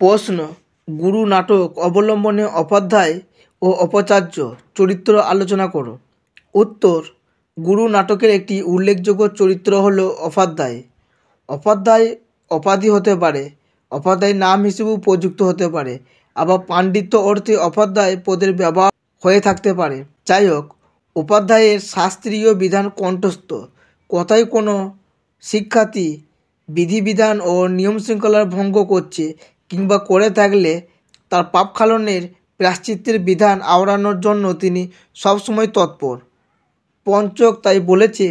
প্রশ্ন, গুরু নাটক অবলম্বনে উপাধ্যায় ও উপাচার্য চরিত্র আলোচনা করো। উত্তর, গুরু নাটকের একটি উল্লেখযোগ্য চরিত্র হল উপাধ্যায়। উপাধ্যায় উপাধি হতে পারে, উপাধ্যায় নাম হিসেবেও প্রযুক্ত হতে পারে, আবার পাণ্ডিত্য অর্থে উপাধ্যায় পদের ব্যবহার হয়ে থাকতে পারে। যাই হোক, উপাধ্যায়ের শাস্ত্রীয় বিধান কণ্ঠস্থ। কোথায় কোনো শিক্ষার্থী বিধিবিধান ও নিয়মশৃঙ্খলার ভঙ্গ করছে কিংবা করে থাকলে তার পাপ ক্ষালনের প্রায়শ্চিত্তের বিধান আওড়ানোর জন্য তিনি সবসময় তৎপর। পঞ্চক তাই বলেছে,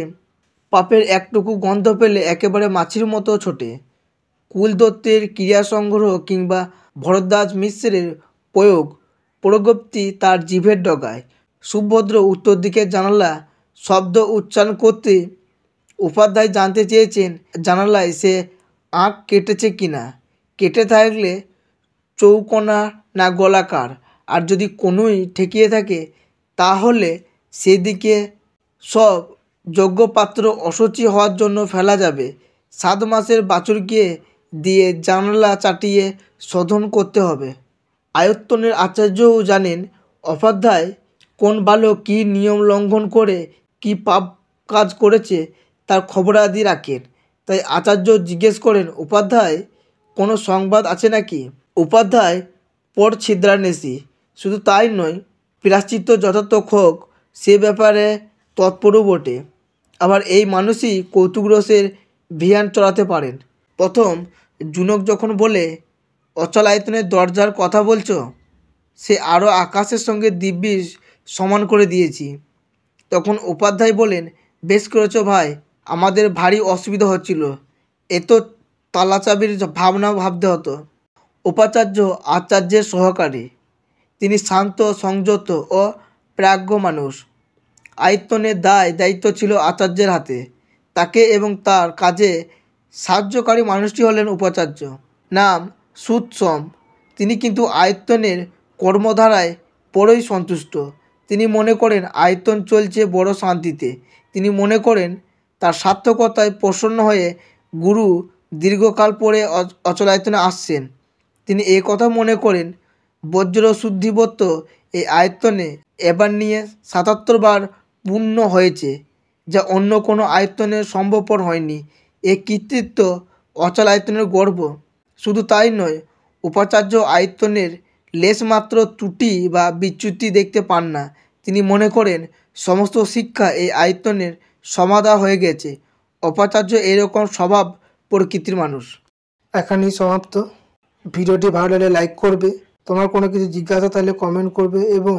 পাপের একটুকু গন্ধ পেলে একেবারে মাছির মতো ছোটে। কুলদত্তের ক্রিয়া সংগ্রহ কিংবা ভরদ্বাজ মিশ্রের প্রয়োগোক্তি তার জিভের ডগায়। সুভদ্র উত্তর দিকের জানালা শব্দ উচ্চারণ করতে উপাধ্যায় জানতে চেয়েছেন জানালায় সে আঁক কেটেছে কিনা, কেটে থাকলে চৌকোনা না গোলাকার, আর যদি কোনোই ঠেকিয়ে থাকে তাহলে সেদিকে সব যজ্ঞপাত্র অশুচি হওয়ার জন্য ফেলা যাবে। 7 মাসের বাছুরকে দিয়ে জানালা চাটিয়ে শোধন করতে হবে। আয়তনের আচার্যও জানেন উপাধ্যায় কোন বালক কী নিয়ম লঙ্ঘন করে কী পাপ কাজ করেছে তার খবরাদি রাখেন। তাই আচার্য জিজ্ঞেস করেন, উপাধ্যায় কোনো সংবাদ আছে নাকি? উপাধ্যায় পর ছিদ্রান্বেষী। শুধু তাই নয়, প্রায়শ্চিত্ত যথার্থক হোক সে ব্যাপারে তৎপরও বটে। আবার এই মানুষই কৌতুকরসের ভিয়ান চড়াতে পারেন। প্রথম জুনক যখন বলে, অচলায়তনের দরজার কথা বলছ, সে আরও আকাশের সঙ্গে দিব্যি সমান করে দিয়েছি। তখন উপাধ্যায় বলেন, বেশ করেছ ভাই, আমাদের ভারী অসুবিধা হচ্ছিল, এত তালাচাবির ভাবনা ভাবতে হতো। উপাচার্য আচার্যের সহকারী, তিনি শান্ত সংযত ও প্রাজ্ঞ মানুষ। আয়তনের দায়িত্ব ছিল আচার্যের হাতে। তাকে এবং তার কাজে সাহায্যকারী মানুষটি হলেন উপাচার্য, নাম সুতসম। তিনি কিন্তু আয়তনের কর্মধারায় বড়ই সন্তুষ্ট। তিনি মনে করেন আয়তন চলছে বড় শান্তিতে। তিনি মনে করেন তার সার্থকতায় প্রসন্ন হয়ে গুরু দীর্ঘকাল পরে অচলায়তনে আসছেন। তিনি এ কথা মনে করেন বজ্র শুদ্ধিবত্ত এই আয়তনে এবার নিয়ে 77 বার পূর্ণ হয়েছে, যা অন্য কোনো আয়তনের সম্ভবপর হয়নি। এ কৃতিত্ব অচলায়তনের গর্ব। শুধু তাই নয়, উপাচার্য আয়তনের লেশমাত্র ত্রুটি বা বিচ্যুতি দেখতে পান না। তিনি মনে করেন সমস্ত শিক্ষা এই আয়তনের সমাধা হয়ে গেছে। উপাচার্য এরকম স্বভাব প্রকৃতির মানুষ। এখানেই সমাপ্ত। ভিডিওটি ভালো লাগলে লাইক করবে, তোমার কোনো কিছু জিজ্ঞাসা থাকলে কমেন্ট করবে এবং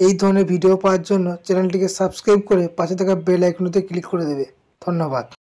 এই ধরনের ভিডিও পাওয়ার জন্য চ্যানেলটিকে সাবস্ক্রাইব করে পাশে থাকা বেল আইকনটিতে ক্লিক করে দেবে। ধন্যবাদ।